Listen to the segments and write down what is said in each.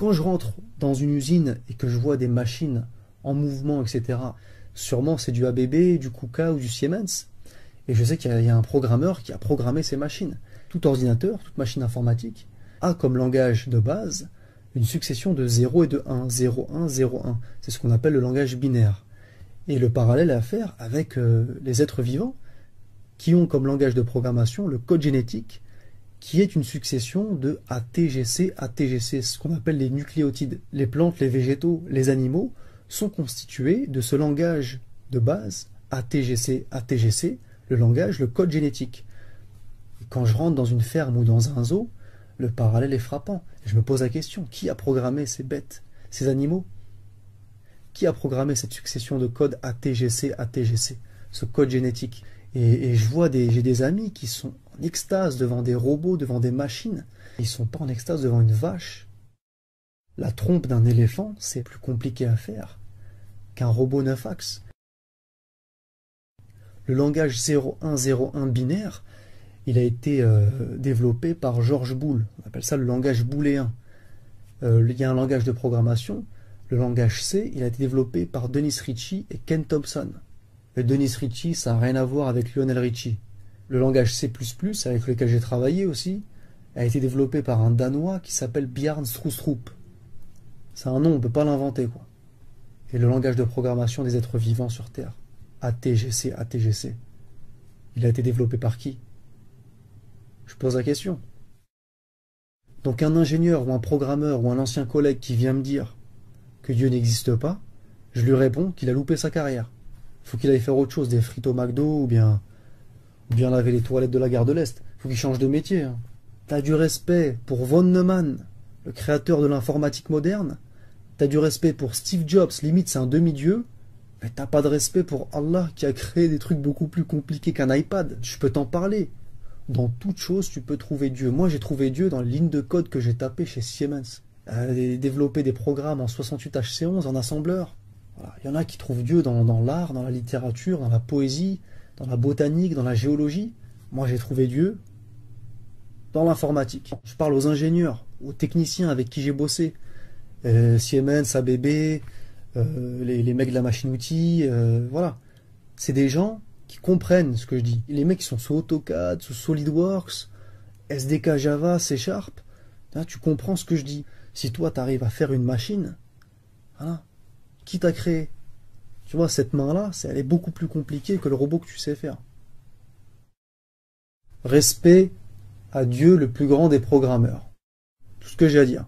quand je rentre dans une usine et que je vois des machines en mouvement, etc., sûrement c'est du ABB, du KUKA ou du Siemens. Et je sais qu'il y a un programmeur qui a programmé ces machines. Tout ordinateur, toute machine informatique a comme langage de base une succession de 0 et de 1, 0, 1, 0, 1. C'est ce qu'on appelle le langage binaire. Et le parallèle à faire avec les êtres vivants qui ont comme langage de programmation le code génétique qui est une succession de ATGC, ATGC, ce qu'on appelle les nucléotides. Les plantes, les végétaux, les animaux sont constitués de ce langage de base, ATGC, ATGC, le langage, le code génétique. Et quand je rentre dans une ferme ou dans un zoo, le parallèle est frappant. Je me pose la question, qui a programmé ces bêtes, ces animaux? Qui a programmé cette succession de codes ATGC, ATGC, ce code génétique? Et je vois j'ai des amis qui sont en extase devant des robots, devant des machines. Ils ne sont pas en extase devant une vache. La trompe d'un éléphant, c'est plus compliqué à faire qu'un robot 9 axes. Le langage 0101 binaire, il a été développé par George Boole. On appelle ça le langage booléen. Il y a un langage de programmation. Le langage C, il a été développé par Dennis Ritchie et Ken Thompson. Et Dennis Ritchie, ça n'a rien à voir avec Lionel Richie. Le langage C++, avec lequel j'ai travaillé aussi, a été développé par un Danois qui s'appelle Bjarne Stroustrup. C'est un nom, on ne peut pas l'inventer, quoi. Et le langage de programmation des êtres vivants sur Terre, ATGC, ATGC, il a été développé par qui? Je pose la question. Donc un ingénieur ou un programmeur ou un ancien collègue qui vient me dire que Dieu n'existe pas, je lui réponds qu'il a loupé sa carrière. Il faut qu'il aille faire autre chose, des frites au McDo ou bien laver les toilettes de la gare de l'Est. Il faut qu'il change de métier. Hein. T'as du respect pour von Neumann, le créateur de l'informatique moderne. T'as du respect pour Steve Jobs, limite c'est un demi-dieu. Mais t'as pas de respect pour Allah qui a créé des trucs beaucoup plus compliqués qu'un iPad. Je peux t'en parler. Dans toute chose, tu peux trouver Dieu. Moi, j'ai trouvé Dieu dans les lignes de code que j'ai tapées chez Siemens. Développer des programmes en 68HC11 en assembleur. Voilà. Il y en a qui trouvent Dieu dans l'art, dans la littérature, dans la poésie, dans la botanique, dans la géologie. Moi, j'ai trouvé Dieu dans l'informatique. Je parle aux ingénieurs, aux techniciens avec qui j'ai bossé. Siemens, ABB, les mecs de la machine-outil, voilà. C'est des gens qui comprennent ce que je dis. Les mecs qui sont sous AutoCAD, sous SolidWorks, SDK Java, C#, là, tu comprends ce que je dis. Si toi, tu arrives à faire une machine, voilà, qui t'a créé? Tu vois, cette main-là, elle est beaucoup plus compliquée que le robot que tu sais faire. Respect à Dieu, le plus grand des programmeurs. Tout ce que j'ai à dire.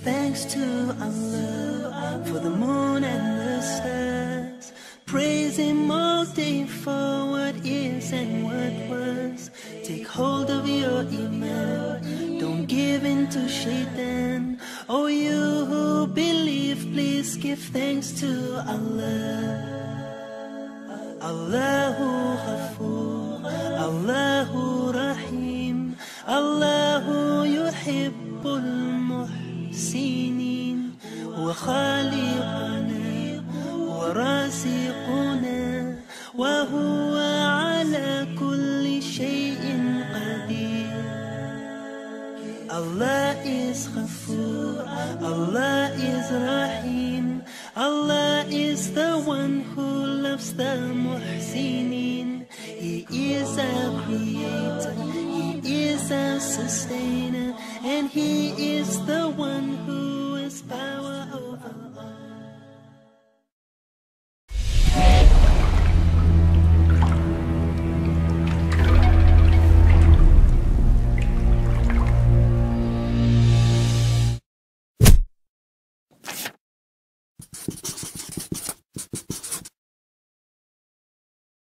Thanks to Allah for the moon and the stars. Praise Him all day for what is and what was. Take hold of your iman, don't give in to shaitan. Oh, you who believe, please give thanks to Allah. Allahu Ghafoor, Allahu Rahim, Allahu Yuhibbul سنين وخالقنا ورازقنا وهو على كل شيء قدير. Allah is Ghafoor, Allah is Rahim, Allah is the one who loves the Muhsinin. He is our creator, He is our sustainer, and He is the one who is His power over all.